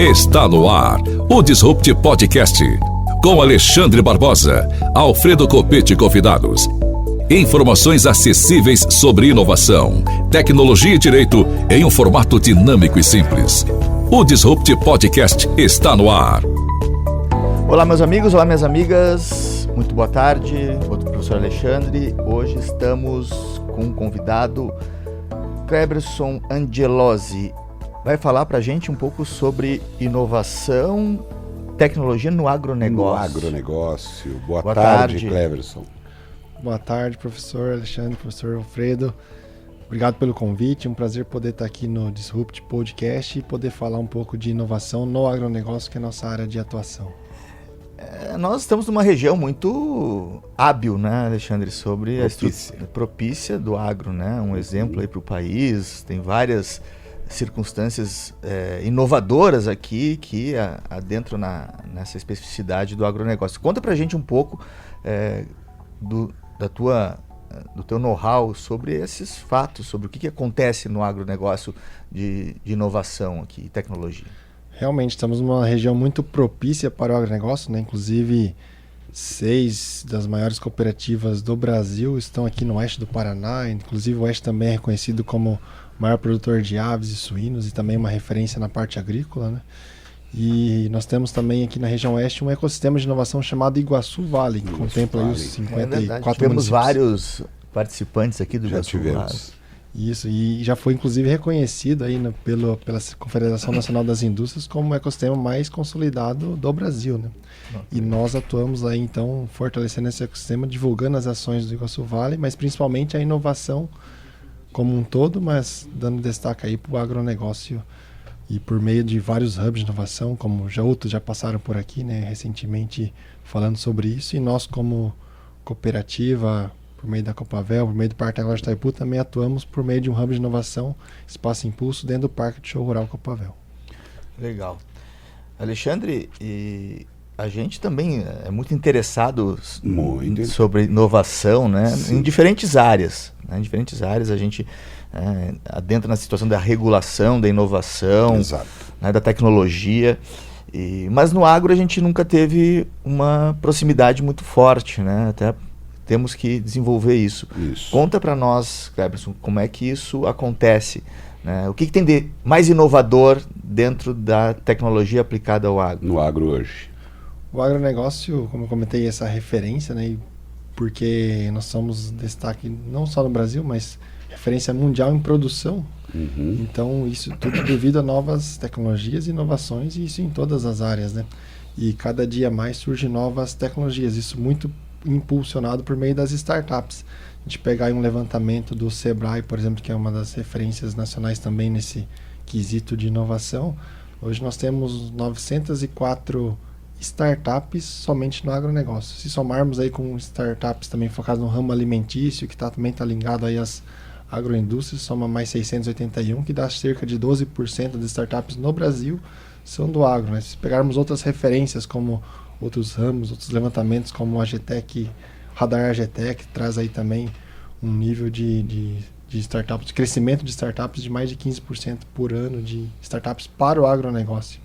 Está no ar o Disrupt Podcast, com Alexandre Barbosa, Alfredo Copete convidados. Informações acessíveis sobre inovação, tecnologia e direito em um formato dinâmico e simples. O Disrupt Podcast está no ar. Olá, meus amigos, olá, minhas amigas. Muito boa tarde, professor Alexandre. Hoje estamos com um convidado, Cleberson Angelosi. Vai falar para a gente um pouco sobre inovação, tecnologia no agronegócio. No agronegócio. Boa tarde, Cleberson. Boa tarde, professor Alexandre, professor Alfredo. Obrigado pelo convite, um prazer poder estar aqui no Disrupt Podcast e poder falar um pouco de inovação no agronegócio, que é a nossa área de atuação. Nós estamos numa região muito hábil, né, Alexandre, sobre propícia. a propícia do agro, né? Um exemplo aí para o país, tem várias circunstâncias inovadoras aqui que adentram nessa especificidade do agronegócio. Conta pra gente um pouco do teu know-how sobre esses fatos, sobre o que acontece no agronegócio de inovação aqui, tecnologia. Realmente, estamos numa região muito propícia para o agronegócio, né? Inclusive, 6 das maiores cooperativas do Brasil estão aqui no oeste do Paraná. Inclusive, o oeste também é reconhecido como o maior produtor de aves e suínos e também uma referência na parte agrícola, né? E nós temos também aqui na região oeste um ecossistema de inovação chamado Iguaçu Valley, que contempla aí os 54 Tivemos municípios. vários participantes aqui do Iguaçu Valley. Isso, e já foi inclusive reconhecido aí pela Confederação Nacional das Indústrias como o ecossistema mais consolidado do Brasil, né? E nós atuamos aí então fortalecendo esse ecossistema, divulgando as ações do Iguaçu Valley, mas principalmente a inovação como um todo, mas dando destaque aí para o agronegócio e por meio de vários hubs de inovação, como outros já passaram por aqui, né, recentemente falando sobre isso, e nós como cooperativa, por meio da Copavel, por meio do Parque Tecnológico Itaipu, também atuamos por meio de um hub de inovação, Espaço Impulso, dentro do Parque de Show Rural Copavel. Legal. Alexandre, e a gente também é muito interessado sobre inovação, né? Em diferentes áreas. Né? Em diferentes áreas a gente adentra na situação da regulação, da inovação, né? Da tecnologia. Mas no agro a gente nunca teve uma proximidade muito forte, né? Até temos que desenvolver isso. Conta para nós, Cleberson, como é que isso acontece, né? O que tem de mais inovador dentro da tecnologia aplicada ao agro? No agro hoje. O agronegócio, como eu comentei, essa referência, né? Porque nós somos destaque não só no Brasil, mas referência mundial em produção. Então, isso tudo devido a novas tecnologias e inovações, e isso em todas as áreas, né? E cada dia mais surgem novas tecnologias, isso muito impulsionado por meio das startups. A gente pegar aí um levantamento do Sebrae, por exemplo, que é uma das referências nacionais também nesse quesito de inovação. Hoje nós temos 904 startups somente no agronegócio. Se somarmos aí com startups também focadas no ramo alimentício, que também está ligado aí às agroindústrias, soma mais 681, que dá cerca de 12% das startups no Brasil são do agro, né? Se pegarmos outras referências como outros ramos, outros levantamentos como o AGTEC, Radar AGTEC, traz aí também um nível de startups, de crescimento de startups de mais de 15% por ano de startups para o agronegócio.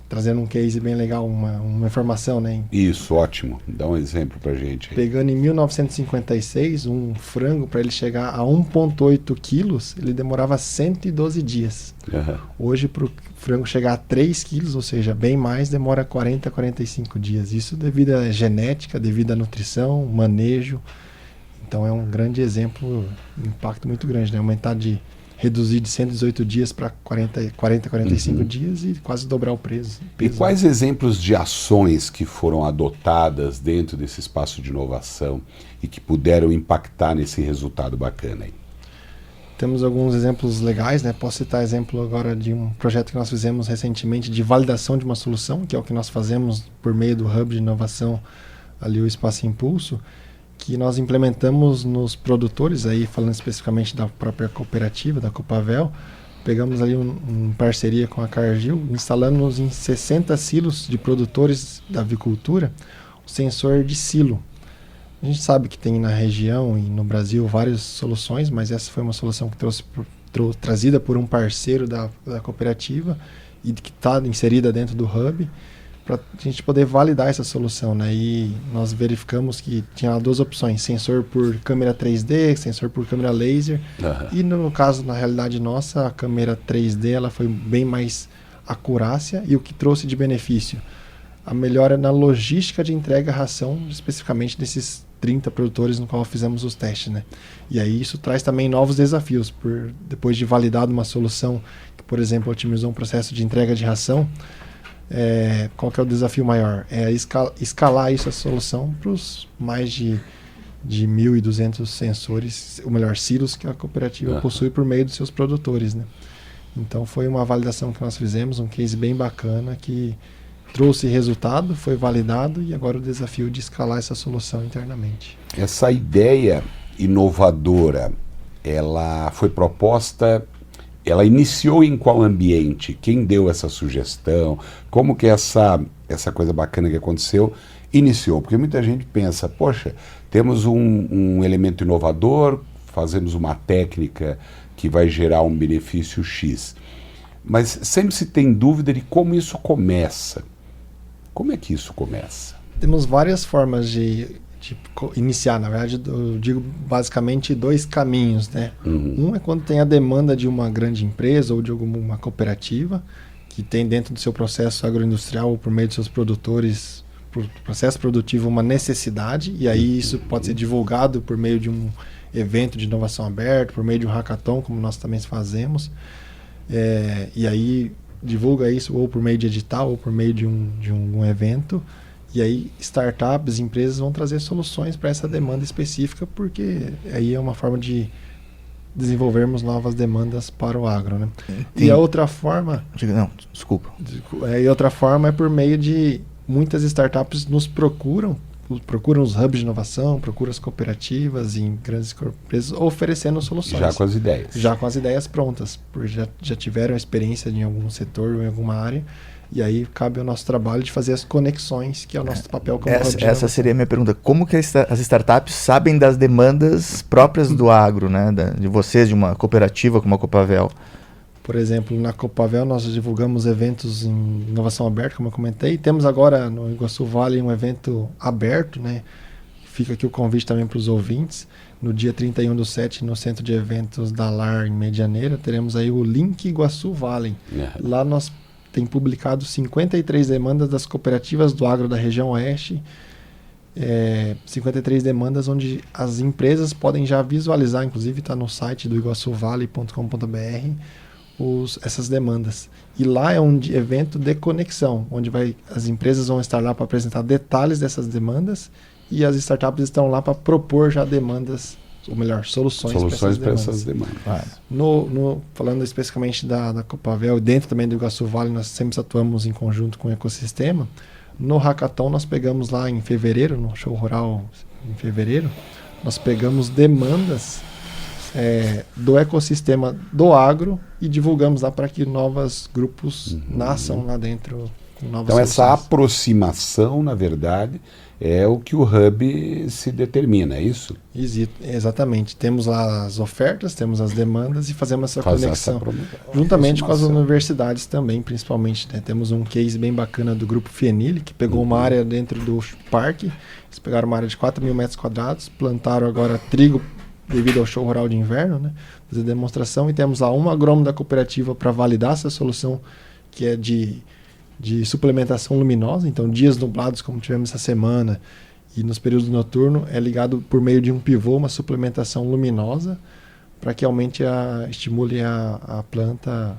Trazendo um case bem legal, uma informação, né? Isso, ótimo. Dá um exemplo pra gente aí. Pegando em 1956, um frango, para ele chegar a 1,8 quilos, ele demorava 112 dias. Hoje, para o frango chegar a 3 quilos, ou seja, bem mais, demora 40 a 45 dias. Isso devido à genética, devido à nutrição, manejo. Então é um grande exemplo, um impacto muito grande, né? Reduzir de 118 dias para 40 45 dias e quase dobrar o peso. E quais exemplos de ações que foram adotadas dentro desse espaço de inovação e que puderam impactar nesse resultado bacana aí? Temos alguns exemplos legais, né? Posso citar exemplo agora de um projeto que nós fizemos recentemente de validação de uma solução, que é o que nós fazemos por meio do Hub de Inovação, ali o Espaço Impulso, que nós implementamos nos produtores, aí falando especificamente da própria cooperativa, da Copavel. Pegamos ali uma parceria com a Cargill, instalamos em 60 silos de produtores da avicultura o sensor de silo. A gente sabe que tem na região e no Brasil várias soluções, mas essa foi uma solução que trazida por um parceiro da cooperativa e que está inserida dentro do hub, para a gente poder validar essa solução, né? E nós verificamos que tinha 2 opções, sensor por câmera 3D, sensor por câmera laser, e no caso, na realidade nossa, a câmera 3D ela foi bem mais acurácia, e o que trouxe de benefício? A melhora na logística de entrega à ração, especificamente desses 30 produtores no qual fizemos os testes, né? E aí isso traz também novos desafios, depois de validado uma solução que, por exemplo, otimizou um processo de entrega de ração, qual que é o desafio maior? É escalar essa solução para os mais de 1.200 sensores, ou melhor, silos que a cooperativa possui por meio dos seus produtores, né? Então foi uma validação que nós fizemos, um case bem bacana que trouxe resultado, foi validado, e agora o desafio de escalar essa solução internamente. Essa ideia inovadora, ela foi proposta, ela iniciou em qual ambiente? Quem deu essa sugestão? Como que essa coisa bacana que aconteceu iniciou? Porque muita gente pensa, poxa, temos um elemento inovador, fazemos uma técnica que vai gerar um benefício X. Mas sempre se tem dúvida de como isso começa. Como é que isso começa? Temos várias formas de iniciar. Na verdade, eu digo basicamente 2 caminhos, né? Um é quando tem a demanda de uma grande empresa ou de alguma cooperativa que tem dentro do seu processo agroindustrial ou por meio de seus produtores, processo produtivo, uma necessidade, e aí isso pode ser divulgado por meio de um evento de inovação aberto, por meio de um hackathon, como nós também fazemos, e aí divulga isso ou por meio de edital ou por meio de um evento, e aí startups, empresas vão trazer soluções para essa demanda específica, porque aí é uma forma de desenvolvermos novas demandas para o agro, né? E a outra forma... Não, desculpa. E outra forma é por meio de muitas startups nos procuram os hubs de inovação, procuram as cooperativas em grandes empresas oferecendo soluções. Já com as ideias. Já com as ideias prontas, porque já tiveram experiência em algum setor ou em alguma área, e aí cabe ao nosso trabalho de fazer as conexões, que é o nosso papel como hub de inovação. Essa seria a minha pergunta. Como que as startups sabem das demandas próprias do agro, né? De vocês, de uma cooperativa como a Copavel? Por exemplo, na Copavel nós divulgamos eventos em inovação aberta, como eu comentei. Temos agora no Iguaçu Vale um evento aberto, né? Fica aqui o convite também para os ouvintes. No dia 31/7, no Centro de Eventos da LAR, em Medianeira, teremos aí o Link Iguaçu Vale. Lá nós temos publicado 53 demandas das cooperativas do agro da região oeste. 53 demandas onde as empresas podem já visualizar, inclusive está no site do iguaçuvale.com.br, essas demandas. E lá é um evento de conexão, onde as empresas vão estar lá para apresentar detalhes dessas demandas, e as startups estão lá para propor já demandas, ou melhor, soluções para essas demandas. Falando especificamente da Copavel, dentro também do Iguaçu Vale, nós sempre atuamos em conjunto com o ecossistema. No hackathon nós pegamos lá em fevereiro, no show rural em fevereiro, nós pegamos demandas do ecossistema do agro e divulgamos lá para que novos grupos nasçam lá dentro. Então essa aproximação, na verdade, é o que o Hub se determina, é isso? Exatamente. Temos lá as ofertas, temos as demandas e fazemos essa conexão. Juntamente com as universidades também, principalmente, né? Temos um case bem bacana do Grupo Fienile, que pegou uma área dentro do parque. Eles pegaram uma área de 4.000 metros quadrados, plantaram agora trigo devido ao show rural de inverno, né? Fazer demonstração, e temos lá um agrônomo da cooperativa para validar essa solução, que é de suplementação luminosa. Então dias nublados como tivemos essa semana e nos períodos noturnos é ligado por meio de um pivô, uma suplementação luminosa, para que estimule a planta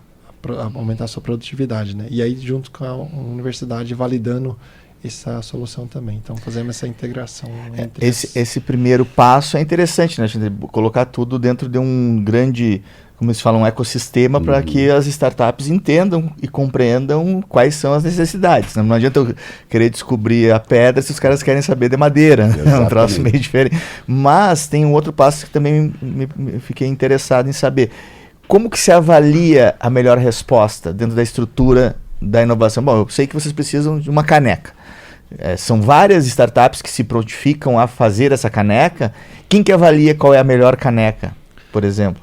a aumentar a sua produtividade, né? E aí junto com a universidade validando essa solução também. Então fazemos essa integração entre esse primeiro passo é interessante, né? A gente colocar tudo dentro de um grande, como eles falam, um ecossistema, para que as startups entendam e compreendam quais são as necessidades. Não adianta eu querer descobrir a pedra se os caras querem saber de madeira. É um troço meio diferente. Mas tem um outro passo que também me fiquei interessado em saber. Como que se avalia a melhor resposta dentro da estrutura da inovação? Bom, eu sei que vocês precisam de uma caneca. São várias startups que se prontificam a fazer essa caneca. Quem que avalia qual é a melhor caneca, por exemplo?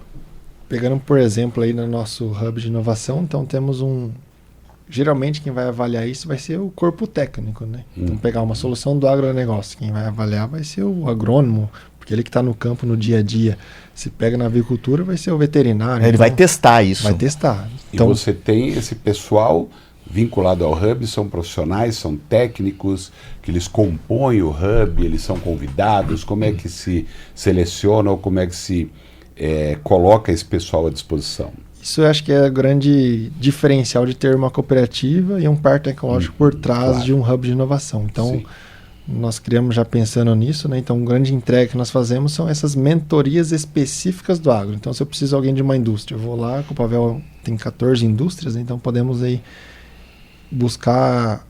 Pegando, por exemplo, aí no nosso hub de inovação, então temos geralmente quem vai avaliar isso vai ser o corpo técnico, né? Então pegar uma solução do agronegócio, quem vai avaliar vai ser o agrônomo, porque ele que está no campo no dia a dia. Se pega na avicultura vai ser o veterinário. Ele vai testar isso. Vai testar. Então, e você tem esse pessoal vinculado ao Hub, são profissionais, são técnicos, que eles compõem o Hub, eles são convidados, como é que se seleciona ou como é que se coloca esse pessoal à disposição? Isso eu acho que é o grande diferencial de ter uma cooperativa e um parque tecnológico por trás de um hub de inovação. Então, nós criamos já pensando nisso, né? Então, uma grande entrega que nós fazemos são essas mentorias específicas do agro. Então, se eu preciso de alguém de uma indústria, eu vou lá, a Copavel tem 14 indústrias, então podemos aí buscar,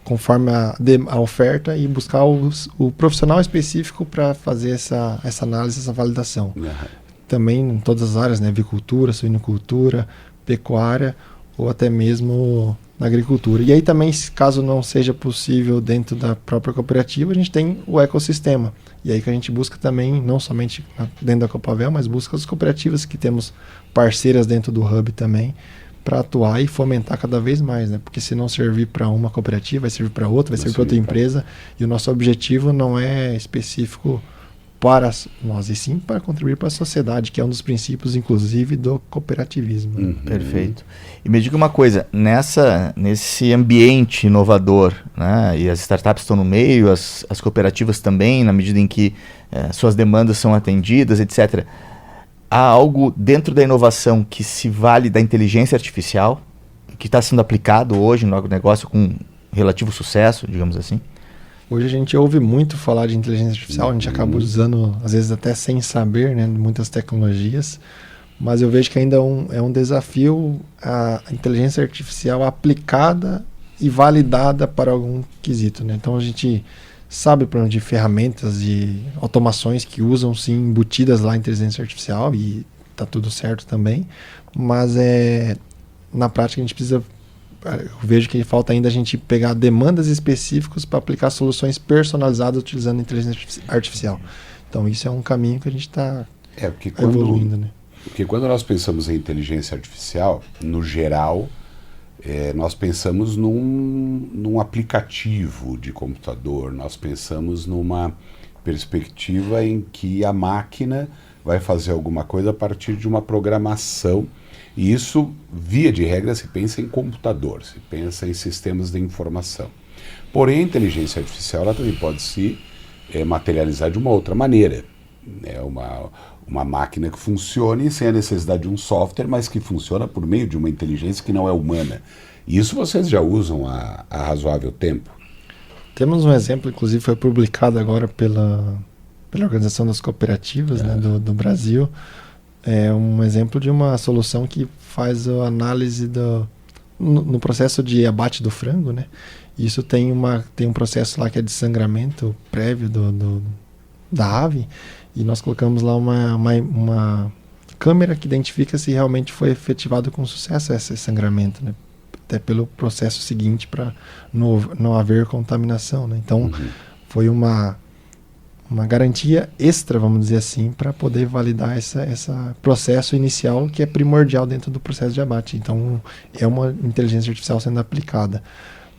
conforme a oferta, e buscar o profissional específico para fazer essa análise, essa validação. Também em todas as áreas, né? Avicultura, suinocultura, pecuária ou até mesmo na agricultura. E aí também, caso não seja possível dentro da própria cooperativa, a gente tem o ecossistema. E aí que a gente busca também, não somente dentro da Copavel, mas busca as cooperativas que temos parceiras dentro do Hub também, para atuar e fomentar cada vez mais, né? Porque se não servir para uma cooperativa, vai servir para outra, vai servir para outra empresa. E o nosso objetivo não é específico para nós, e sim para contribuir para a sociedade, que é um dos princípios, inclusive, do cooperativismo. Perfeito. E me diga uma coisa, nesse ambiente inovador, né, e as startups estão no meio, as cooperativas também, na medida em que suas demandas são atendidas, etc., há algo dentro da inovação que se vale da inteligência artificial, que está sendo aplicado hoje no agronegócio com relativo sucesso, digamos assim? Hoje a gente ouve muito falar de inteligência artificial, a gente acaba usando, às vezes até sem saber, né, muitas tecnologias, mas eu vejo que ainda é um desafio a inteligência artificial aplicada e validada para algum quesito, né? Então a gente sabe de ferramentas e automações que usam sim embutidas lá a inteligência artificial e está tudo certo também, mas na prática a gente precisa, eu vejo que falta ainda a gente pegar demandas específicas para aplicar soluções personalizadas utilizando inteligência artificial. Então isso é um caminho que a gente está evoluindo, né? Porque quando nós pensamos em inteligência artificial, no geral, nós pensamos num aplicativo de computador, nós pensamos numa perspectiva em que a máquina vai fazer alguma coisa a partir de uma programação. E isso, via de regra, se pensa em computador, se pensa em sistemas de informação. Porém, a inteligência artificial ela também pode se materializar de uma outra maneira. Uma máquina que funcione sem a necessidade de um software, mas que funciona por meio de uma inteligência que não é humana. E isso vocês já usam há razoável tempo. Temos um exemplo, inclusive foi publicado agora pela Organização das Cooperativas, né, do Brasil. É um exemplo de uma solução que faz a análise no processo de abate do frango, né? Isso tem um processo lá que é de sangramento prévio da ave, e nós colocamos lá uma câmera que identifica se realmente foi efetivado com sucesso esse sangramento, né? Até pelo processo seguinte para não haver contaminação, né? Então foi uma garantia extra, vamos dizer assim, para poder validar esse processo inicial que é primordial dentro do processo de abate. Então, é uma inteligência artificial sendo aplicada.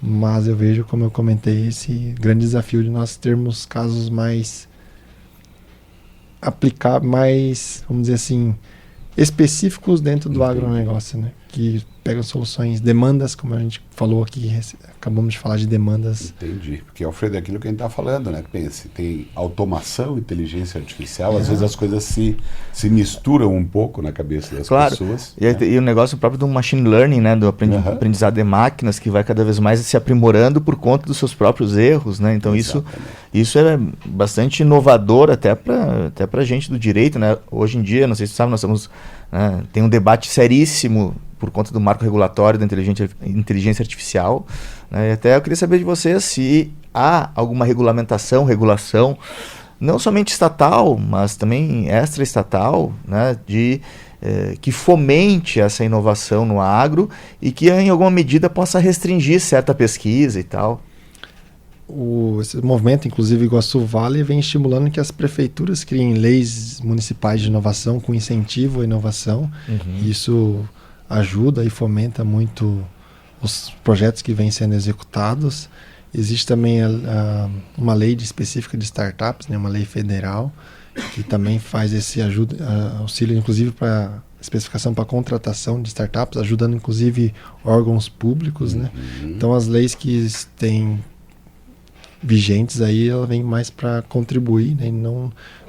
Mas eu vejo, como eu comentei, esse grande desafio de nós termos casos mais vamos dizer assim, específicos dentro do agronegócio, né? Que pegam soluções, demandas, como a gente falou aqui, acabamos de falar de demandas. Entendi, porque, Alfredo, é aquilo que a gente está falando, né? Pense, tem automação, inteligência artificial, às vezes as coisas se misturam um pouco na cabeça das pessoas. E o negócio próprio do machine learning, né? Do aprendizado de máquinas, que vai cada vez mais se aprimorando por conta dos seus próprios erros, né? Então isso é bastante inovador até para gente do direito, né? Hoje em dia, não sei se você sabe, nós estamos... tem um debate seríssimo por conta do marco regulatório da inteligência artificial, né? E até eu queria saber de você se há alguma regulação, não somente estatal, mas também extra-estatal, né? Que fomente essa inovação no agro e que em alguma medida possa restringir certa pesquisa e tal. Esse movimento, inclusive Iguaçu Vale, vem estimulando que as prefeituras criem leis municipais de inovação com incentivo à inovação. Isso ajuda e fomenta muito os projetos que vêm sendo executados. Existe também uma lei específica de startups, né, uma lei federal, que também faz esse auxílio, inclusive, para especificação para contratação de startups, ajudando, inclusive, órgãos públicos, né? Então, as leis que têm vigentes aí, ela vem mais para contribuir, né?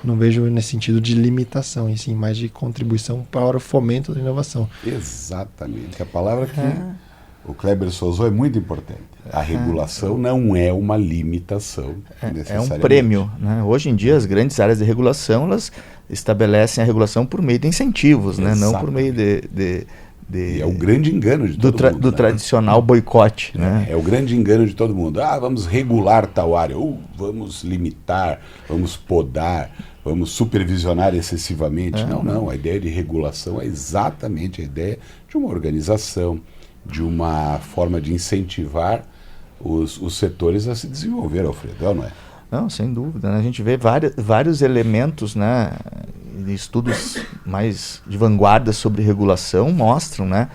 Não vejo nesse sentido de limitação, e sim mais de contribuição para o fomento da inovação. Exatamente. A palavra que o Cleberson usou é muito importante. A regulação não é uma limitação necessariamente. É um prêmio, né? Hoje em dia, as grandes áreas de regulação, elas estabelecem a regulação por meio de incentivos, né? Não por meio E é o grande engano de todo mundo. Do tradicional boicote, né? É o grande engano de todo mundo. Vamos regular tal área, ou vamos limitar, vamos podar, vamos supervisionar excessivamente. Não. A ideia de regulação é exatamente a ideia de uma organização, de uma forma de incentivar os setores a se desenvolver, Alfredo, não é? Não, sem dúvida, né? A gente vê vários elementos, né? Estudos mais de vanguarda sobre regulação mostram, né?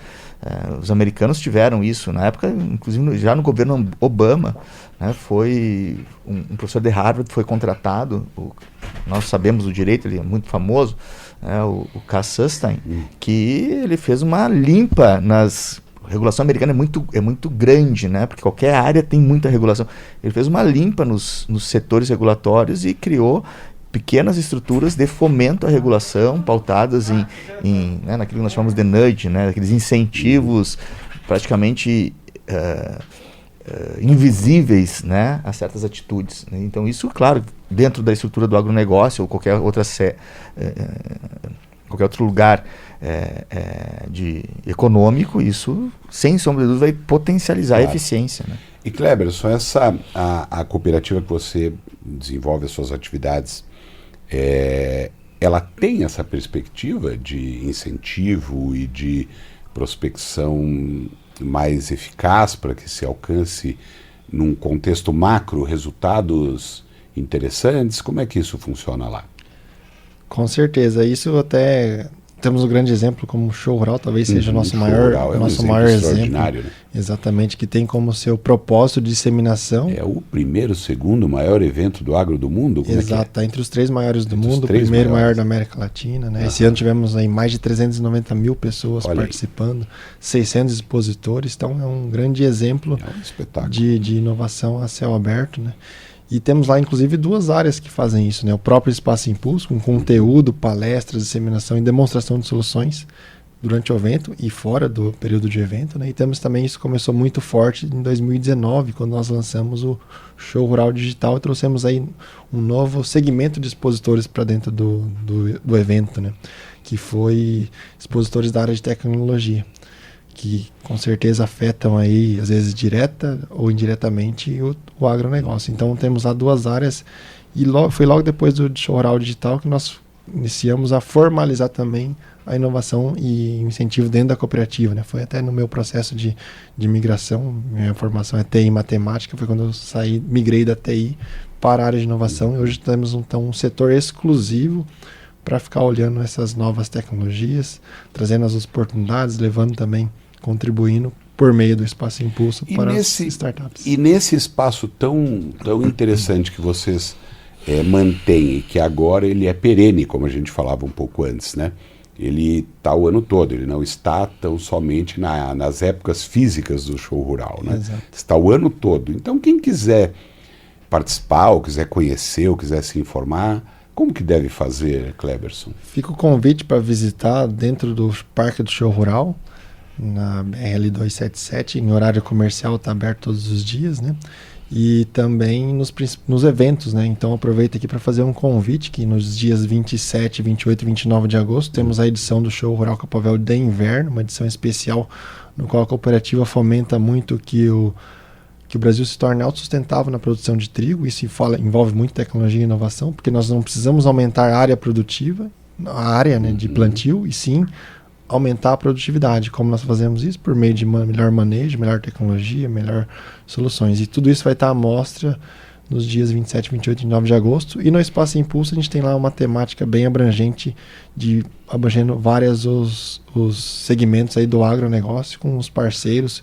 Os americanos tiveram isso na época, inclusive já no governo Obama, né? Foi um professor de Harvard foi contratado, nós sabemos o direito, ele é muito famoso, né? O Cass Sunstein, que ele fez uma limpa nas... A regulação americana é muito grande, né? Porque qualquer área tem muita regulação. Ele fez uma limpa nos setores regulatórios e criou pequenas estruturas de fomento à regulação, pautadas né, naquilo que nós chamamos de nudge, né? Aqueles incentivos praticamente invisíveis, né, a certas atitudes, né? Então isso, claro, dentro da estrutura do agronegócio ou qualquer outro lugar econômico, isso, sem sombra de dúvida, vai potencializar a eficiência, né? E Cleberson, a cooperativa que você desenvolve as suas atividades, ela tem essa perspectiva de incentivo e de prospecção mais eficaz para que se alcance, num contexto macro, resultados interessantes? Como é que isso funciona lá? Com certeza, isso até temos um grande exemplo como o Show Rural, talvez seja o nosso maior exemplo, né? Exatamente, que tem como seu propósito de disseminação. É o primeiro, segundo maior evento do agro do mundo? Exato, está entre os 3 maiores do mundo, o primeiro maior da América Latina, né? Esse ano tivemos aí mais de 390 mil pessoas participando, 600 expositores, então é um grande exemplo de inovação a céu aberto, né? E temos lá, inclusive, 2 áreas que fazem isso, né? O próprio Espaço Impulso, com conteúdo, palestras, disseminação e demonstração de soluções durante o evento e fora do período de evento, né? E temos também, isso começou muito forte em 2019, quando nós lançamos o Show Rural Digital e trouxemos aí um novo segmento de expositores para dentro do evento, né? Que foi expositores da área de tecnologia, que com certeza afetam aí, às vezes direta ou indiretamente, o agronegócio. Então temos lá 2 áreas e foi logo depois do Show Rural Digital que nós iniciamos a formalizar também a inovação e incentivo dentro da cooperativa, né? Foi até no meu processo de migração, minha formação é TI e matemática, foi quando eu migrei da TI para a área de inovação, e hoje temos então um setor exclusivo para ficar olhando essas novas tecnologias, trazendo as oportunidades, levando também, contribuindo por meio do Espaço Impulso para as startups. E nesse espaço tão interessante que vocês mantêm, e que agora ele é perene, como a gente falava um pouco antes, né? Ele está o ano todo, ele não está tão somente nas épocas físicas do Show Rural, né? Exato. Está o ano todo. Então quem quiser participar, ou quiser conhecer, ou quiser se informar, como que deve fazer, Cleberson? Fica o convite para visitar dentro do Parque do Show Rural, na BRL 277, em horário comercial, está aberto todos os dias, né? E também nos eventos, né? Então aproveita aqui para fazer um convite que nos dias 27, 28 e 29 de agosto temos a edição do Show Rural Copavel de Inverno, uma edição especial no qual a cooperativa fomenta muito que o Brasil se torne autossustentável na produção de trigo. Isso envolve muito tecnologia e inovação, porque nós não precisamos aumentar a área produtiva, a área, né, de plantio, e sim aumentar a produtividade. Como nós fazemos isso? Por meio de melhor manejo, melhor tecnologia, melhor soluções. E tudo isso vai estar à mostra nos dias 27, 28 e 29 de agosto. E no Espaço Impulso a gente tem lá uma temática bem abrangente, abrangendo vários os segmentos aí do agronegócio, com os parceiros,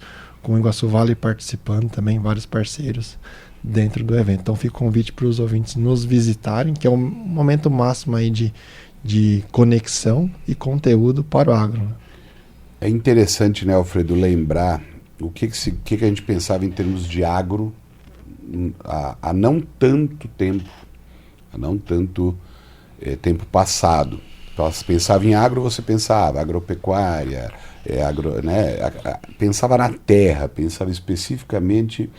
com o Iguaçu Vale participando também, vários parceiros dentro do evento. Então fica o convite para os ouvintes nos visitarem, que é um momento máximo aí de conexão e conteúdo para o agro. É interessante, né, Alfredo, lembrar o que a gente pensava em termos de agro há não tanto tempo, tempo passado. Então, se pensava em agro, você pensava agropecuária, pensava na terra, pensava especificamente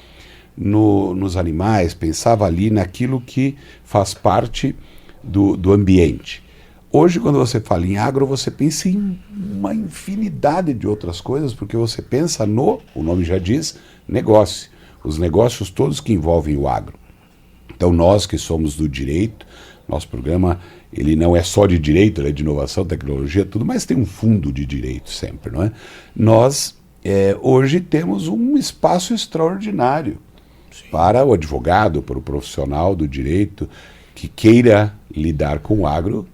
nos animais, pensava ali naquilo que faz parte do ambiente. Hoje, quando você fala em agro, você pensa em uma infinidade de outras coisas, porque você pensa o nome já diz, negócio. Os negócios todos que envolvem o agro. Então, nós que somos do direito, nosso programa, ele não é só de direito, ele é de inovação, tecnologia, tudo, mas tem um fundo de direito sempre, não é? Nós, hoje, temos um espaço extraordinário para o advogado, para o profissional do direito que queira lidar com o agro,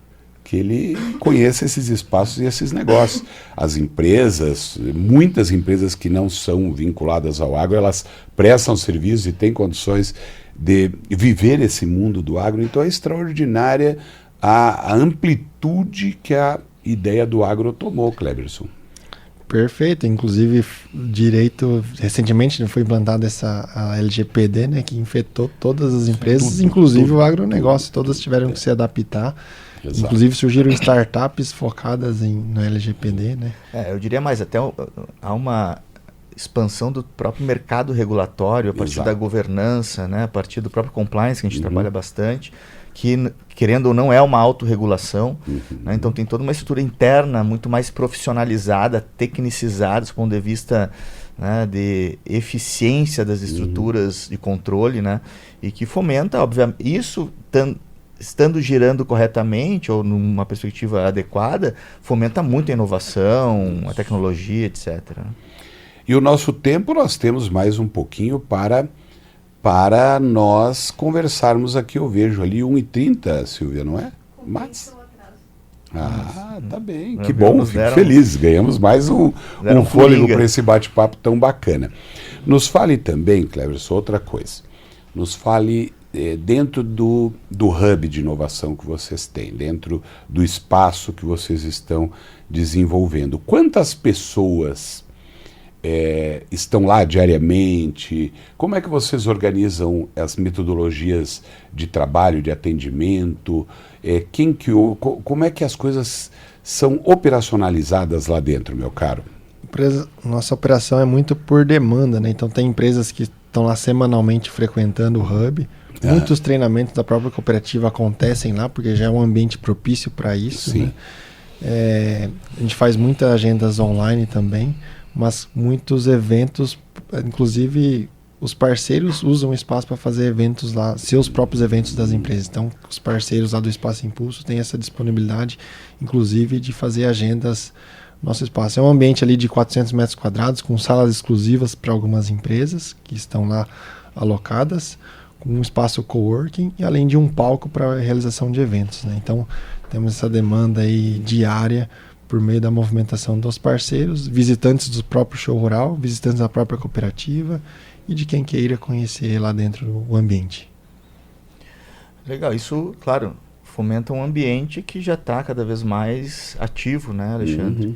que ele conheça esses espaços e esses negócios. As empresas, muitas empresas que não são vinculadas ao agro, elas prestam serviços e têm condições de viver esse mundo do agro. Então é extraordinária a amplitude que a ideia do agro tomou, Cleberson. Perfeito, inclusive direito, recentemente foi implantada a LGPD, né, que infectou todas as empresas, inclusive o agronegócio, todas tiveram que se adaptar. Exato. Inclusive surgiram startups focadas no LGPD, né? Eu diria mais, até há uma expansão do próprio mercado regulatório, a partir da governança, né? A partir do próprio compliance, que a gente trabalha bastante, que, querendo ou não, é uma autorregulação. Né? Então tem toda uma estrutura interna muito mais profissionalizada, tecnicizada, do ponto de vista, né, de eficiência das estruturas de controle, né? E que fomenta, obviamente, isso estando girando corretamente ou numa perspectiva adequada, fomenta muito a inovação, a tecnologia, etc. E o nosso tempo, nós temos mais um pouquinho para nós conversarmos aqui. Eu vejo ali 1h30, Silvia, não é? Mas... tá bem. Que bom, fico feliz. Ganhamos mais um fôlego para esse bate-papo tão bacana. Nos fale também, Cleberson, outra coisa. Nos fale dentro do hub de inovação que vocês têm, dentro do espaço que vocês estão desenvolvendo. Quantas pessoas estão lá diariamente? Como é que vocês organizam as metodologias de trabalho, de atendimento? Como é que as coisas são operacionalizadas lá dentro, meu caro? Nossa operação é muito por demanda, né? Então tem empresas que estão lá semanalmente frequentando o hub. Muitos treinamentos da própria cooperativa acontecem lá, porque já é um ambiente propício para isso. Sim. Né? A gente faz muitas agendas online também, mas muitos eventos, inclusive os parceiros usam o espaço para fazer eventos lá, seus próprios eventos das empresas. Então, os parceiros lá do Espaço Impulso têm essa disponibilidade, inclusive, de fazer agendas no nosso espaço. É um ambiente ali de 400 metros quadrados, com salas exclusivas para algumas empresas que estão lá alocadas, com um espaço coworking e além de um palco para a realização de eventos. Né? Então, temos essa demanda aí diária por meio da movimentação dos parceiros, visitantes do próprio show rural, visitantes da própria cooperativa e de quem queira conhecer lá dentro o ambiente. Legal, isso, claro, fomenta um ambiente que já está cada vez mais ativo, né, Alexandre?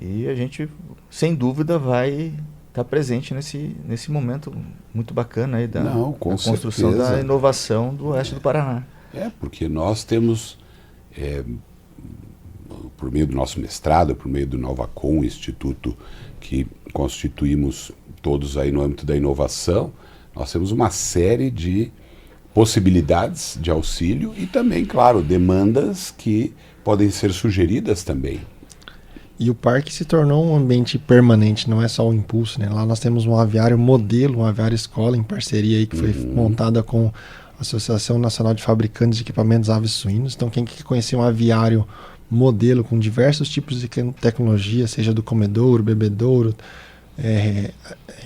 E a gente, sem dúvida, vai estar presente nesse momento muito bacana aí da construção da inovação do oeste do Paraná. Porque nós temos, por meio do nosso mestrado, por meio do Novacom, instituto que constituímos todos aí no âmbito da inovação, nós temos uma série de possibilidades de auxílio e também, claro, demandas que podem ser sugeridas também. E o parque se tornou um ambiente permanente, não é só o Impulso, né? Lá nós temos um aviário modelo, um aviário escola em parceria aí que foi montada com a Associação Nacional de Fabricantes de Equipamentos Aves Suínos. Então quem quer conhecer um aviário modelo com diversos tipos de tecnologia, seja do comedouro, bebedouro,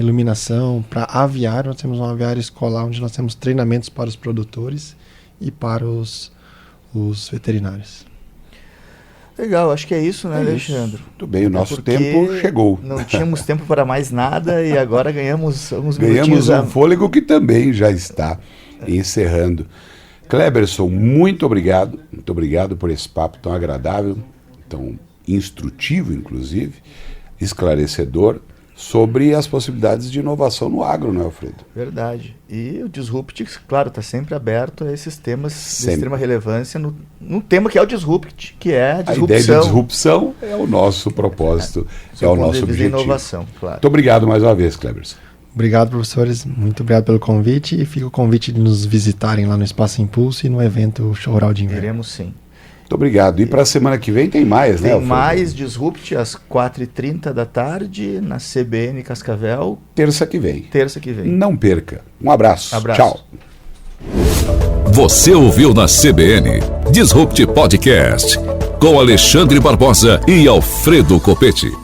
iluminação, para aviário, nós temos um aviário escolar onde nós temos treinamentos para os produtores e para os veterinários. Legal, acho que é isso, né, Alexandre? Muito bem, o nosso tempo chegou. Não tínhamos tempo para mais nada e agora ganhamos uns minutinhos. Ganhamos um fôlego que também já está encerrando. Cleberson, muito obrigado por esse papo tão agradável, tão instrutivo, inclusive, esclarecedor, sobre as possibilidades de inovação no agro, não é, Alfredo? Verdade. E o Disrupt, claro, está sempre aberto a esses temas de extrema relevância no tema que é o Disrupt, que é a disrupção. A ideia de disrupção é o nosso propósito, é o nosso objetivo. Inovação, claro. Muito obrigado mais uma vez, Cleberson. Obrigado, professores. Muito obrigado pelo convite. E fica o convite de nos visitarem lá no Espaço Impulso e no evento Show Rural de Inverno. Iremos sim. Muito obrigado. E para a semana que vem tem mais, né? Tem mais Disrupt às 4h30 da tarde na CBN Cascavel. Terça que vem. Não perca. Um abraço. Tchau. Você ouviu na CBN Disrupt Podcast com Alexandre Barbosa e Alfredo Coppetti.